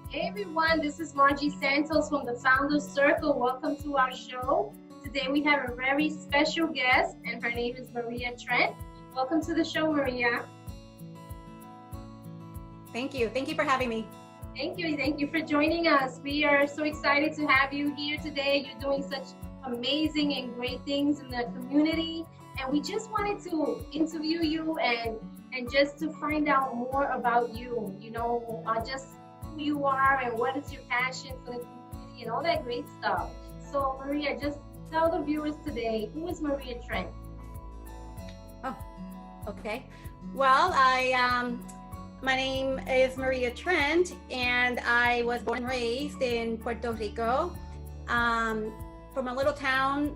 Hey everyone, this is Margie Santos from the Founders Circle. Welcome to our show. Today we have a very special guest, and her name is Maria Trent. Welcome to the show, Maria. Thank you. Thank you for having me. Thank you. Thank you for joining us. We are so excited to have you here today. You're doing such amazing and great things in the community, and we just wanted to interview you and just to find out more about you, just who you are and what is your passion for the community and all that great stuff. So Maria, just tell the viewers today, who is Maria Trent? Oh, okay. Well, my name is Maria Trent, and I was born and raised in Puerto Rico, from a little town,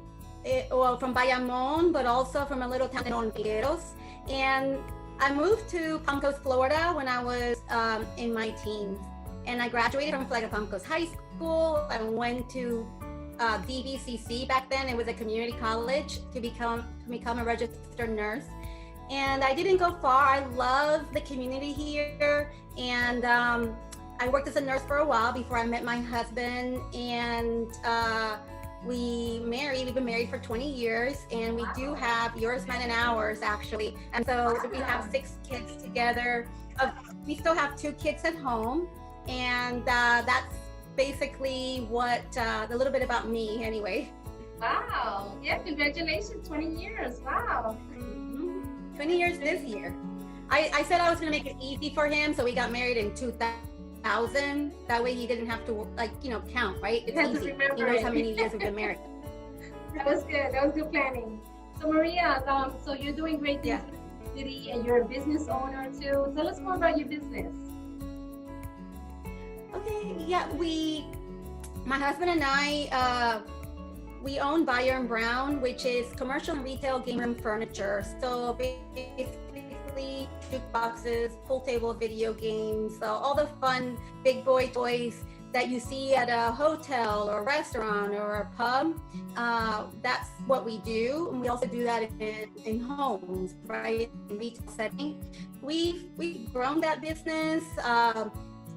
from Bayamón, but also from a little town in Honduras. And I moved to Palm Coast, Florida when I was in my teens. And I graduated from Palm Coast High School. I went to DVCC back then. It was a community college to become a registered nurse. And I didn't go far. I love the community here. And I worked as a nurse for a while before I met my husband. And we married. We've been married for 20 years. And we do have yours, mine, and ours, actually. And so we have 6 kids together. We still have 2 kids at home. And that's basically what a little bit about me anyway. Wow. Yeah, congratulations, 20 years. Wow. 20 years this year. I said I was going to make it easy for him, so we got married in 2000. That way he didn't have to, count, right? It's easy. He knows how many years we've been married. That was good. That was good planning. So Maria, so you're doing great things in the city, and you're a business owner too. Tell us more about your business. Okay, yeah, my husband and I, we own Beyer Brown, which is commercial and retail game room furniture. So basically, jukeboxes, pool table, video games, so all the fun big boy toys that you see at a hotel or a restaurant or a pub. That's what we do. And we also do that in homes, right? In retail setting. We've grown that business.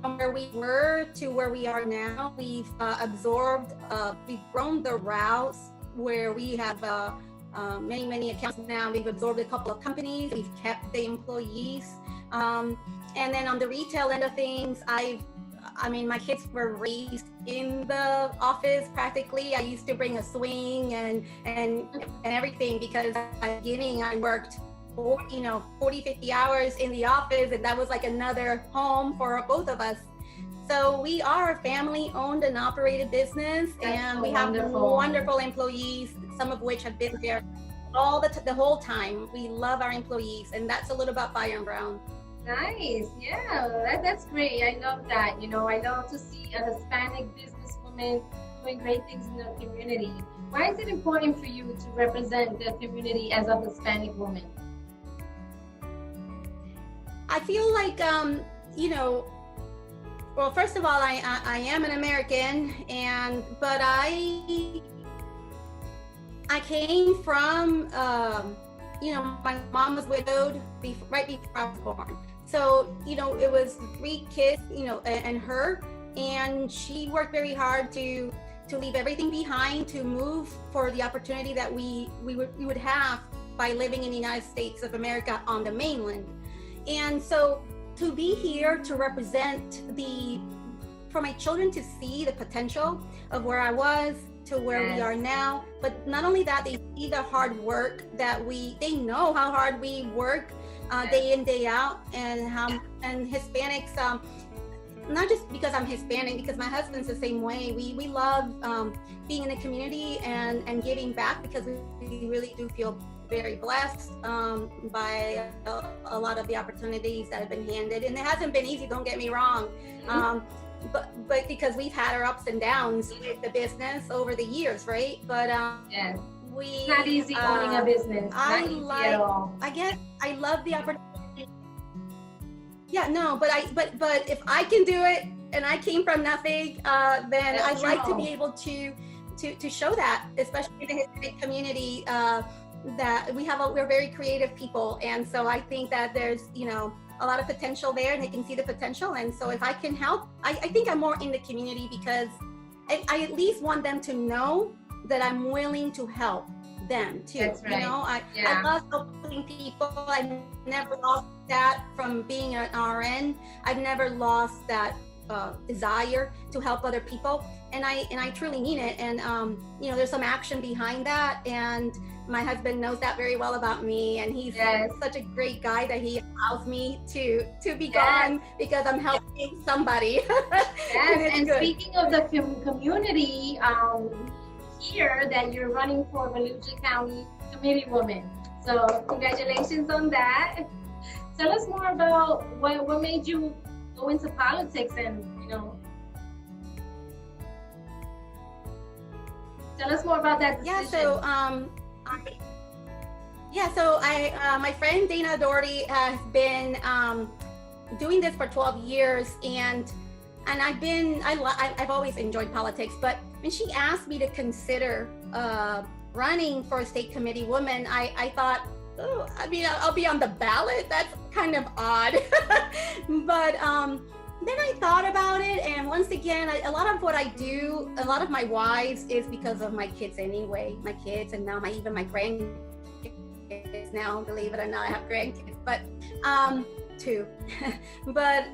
From where we were to where we are now, we've we've grown the routes where we have many accounts now. We've absorbed a couple of companies. We've kept the employees. And then on the retail end of things, my kids were raised in the office practically. I used to bring a swing and everything because at the beginning I worked 40, 50 hours in the office, and that was like another home for both of us. So we are a family-owned and operated business, and we have wonderful employees, some of which have been there the whole time. We love our employees, and that's a little about Beyer Brown. Nice, yeah, that's great. I love that. I love to see a Hispanic businesswoman doing great things in the community. Why is it important for you to represent the community as a Hispanic woman? I feel like, well, first of all, I am an American, but I came from, my mom was widowed right before I was born. So, it was 3 kids, and her, and she worked very hard to leave everything behind, to move for the opportunity that we would have by living in the United States of America on the mainland. And so to be here to represent for my children to see the potential of where I was to where we are now, but not only that, they see the hard work that they know how hard we work day in, day out, and Hispanics, not just because I'm Hispanic, because my husband's the same way. We love being in the community and giving back, because we really do feel very blessed by a lot of the opportunities that have been handed, and it hasn't been easy, don't get me wrong, but because we've had our ups and downs with the business over the years, right? But yes. It's not easy owning a business. I guess I love the opportunity. Yeah, no, but if I can do it and I came from nothing, then I'd like to be able to show that, especially in the Hispanic community, that we're very creative people. And so I think that there's, a lot of potential there, and they can see the potential. And so if I can help, I think I'm more in the community because I at least want them to know that I'm willing to help them too. That's right. You know, I love helping people. I've never lost that from being an RN. I've never lost that desire to help other people, and I truly mean it. And you know, there's some action behind that, and my husband knows that very well about me, and he's such a great guy that he allows me to be gone because I'm helping somebody. And speaking of the community, here that you're running for Volusia County Committeewoman, so congratulations on that. Tell us more about what made you go into politics, and you know, tell us more about that decision. My friend Dana Doherty has been doing this for 12 years, and I've always enjoyed politics, but when she asked me to consider running for a state committee woman, I thought, oh, I mean, I'll be on the ballot. That's kind of odd. But then I thought about it, and once again, a lot of what I do, a lot of my whys is because of my kids anyway. My kids, and now even my grandkids. Now, believe it or not, I have grandkids, but two. But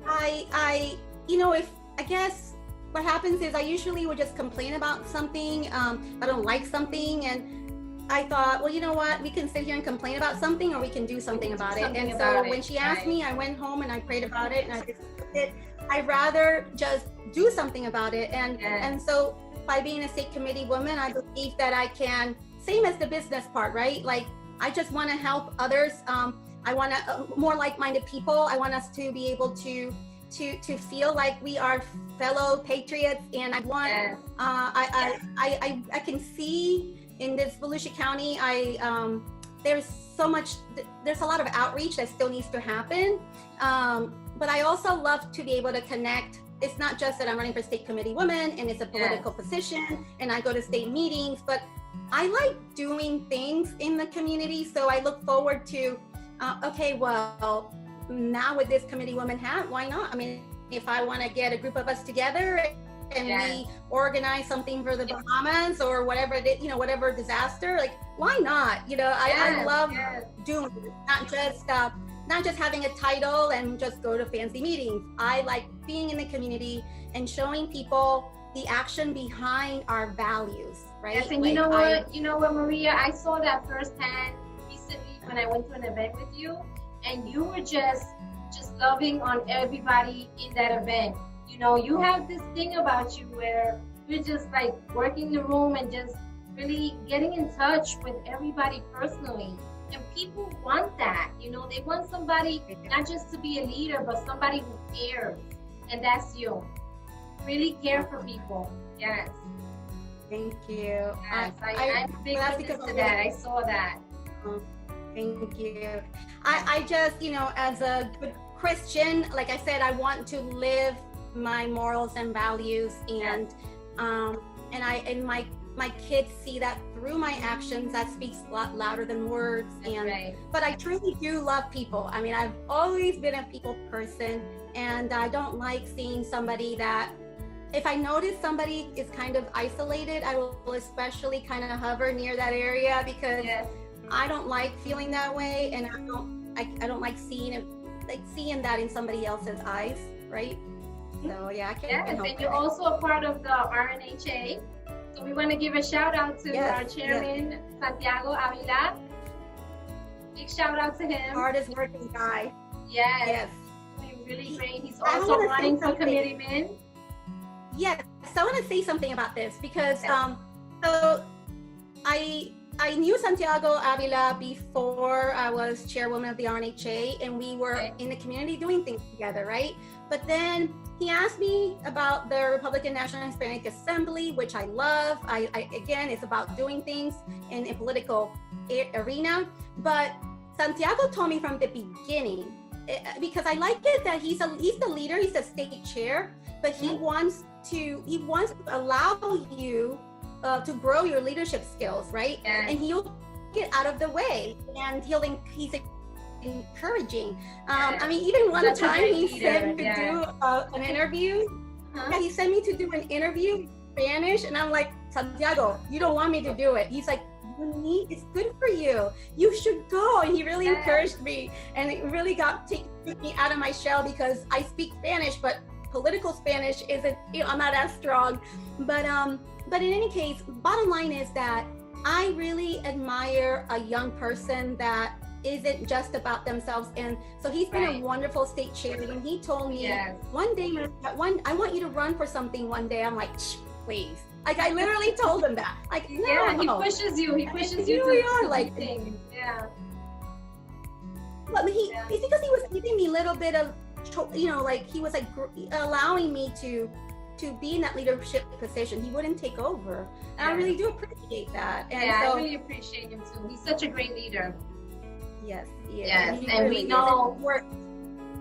I you know, I guess what happens is I usually would just complain about something. I don't like something, and I thought, well, you know what? We can sit here and complain about something, or we can do something about it. And so when she asked me, I went home and I prayed about it, and I decided I'd rather just do something about it. And so by being a state committee woman, I believe that I can, same as the business part, right? Like, I just want to help others. I want to more like-minded people. I want us to be able to feel like we are fellow patriots, and I want I can see in this Volusia County, there's a lot of outreach that still needs to happen, but I also love to be able to connect. It's not just that I'm running for state committee woman and it's a political position and I go to state meetings, but I like doing things in the community. So I look forward to okay, well, now with this committee woman hat, why not? I mean, if I want to get a group of us together and we organize something for the Bahamas or whatever, whatever disaster, like, why not? You know, I love doing it, not just having a title and just go to fancy meetings. I like being in the community and showing people the action behind our values, right? Yes, and like, you know what, Maria, I saw that firsthand recently when I went to an event with you, and you were just loving on everybody in that event. You know, you have this thing about you where you're just like working the room and just really getting in touch with everybody personally. And people want that, you know, they want somebody not just to be a leader, but somebody who cares. And that's you. Really care for people. Yes. Thank you. Yes, I'm a big witness to that. I saw that. Thank you. I just, you know, as a good Christian, like I said, I want to live my morals and values, and my kids see that through my actions. That speaks a lot louder than words. But I truly do love people. I mean, I've always been a people person, and I don't like seeing somebody that, if I notice somebody is kind of isolated, I will especially kind of hover near that area, because I don't like feeling that way, and I don't like seeing that in somebody else's eyes, right? So I can't help and you're also a part of the RNHA. So we want to give a shout out to our chairman, Santiago Avila. Big shout out to him. Hardest working guy. Yes. Doing really great. He's also running for committeeman. Yes. So I want to say something about this, because so I knew Santiago Avila before I was chairwoman of the RNHA, and we were in the community doing things together, right? But then he asked me about the Republican National Hispanic Assembly, which I love. Again, it's about doing things in a political arena. But Santiago told me from the beginning, because I like it that he's the leader, he's the state chair, but he wants to allow you to grow your leadership skills, right? And he'll get out of the way, and he's encouraging. I mean, even one time he sent me to do an interview. Yeah, he sent me to do an interview in Spanish, and I'm like, Santiago, you don't want me to do it. He's like, it's good for you. You should go. And he really encouraged me, and it really took me out of my shell because I speak Spanish, but political Spanish isn't, I'm not as strong. But in any case, bottom line is that I really admire a young person that isn't just about themselves. And so he's been a wonderful state chair. And he told me one day, I want you to run for something one day. I'm like, please. Like, I literally told him that. Like, no. Yeah, he pushes you. He pushes you to like things. Yeah. But it's because he was giving me a little bit of, like he was like allowing me to be in that leadership position. He wouldn't take over. And I really do appreciate that. And so, I really appreciate him too. He's such a great leader. Yes, yes, and we know.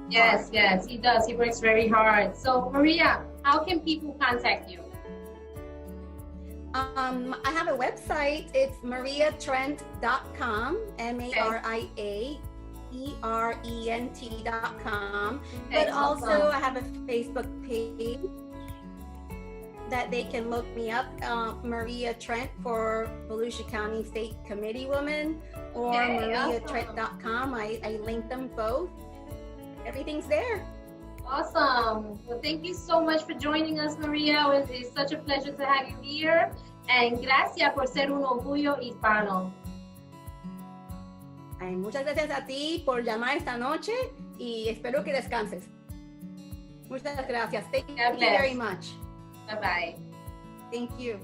Yes, he does. He works very hard. So, Maria, how can people contact you? I have a website. It's mariatrent.com, MariaTrent.com. But also, I have a Facebook page that they can look me up, Maria Trent for Volusia County State Committeewoman, or mariatrent.com. I link them both. Everything's there. Awesome. Well, thank you so much for joining us, Maria. It's such a pleasure to have you here. And gracias por ser un orgullo hispano. Ay, muchas gracias a ti por llamar esta noche y espero que descanses. Muchas gracias. Thank you very much. Bye-bye. Thank you.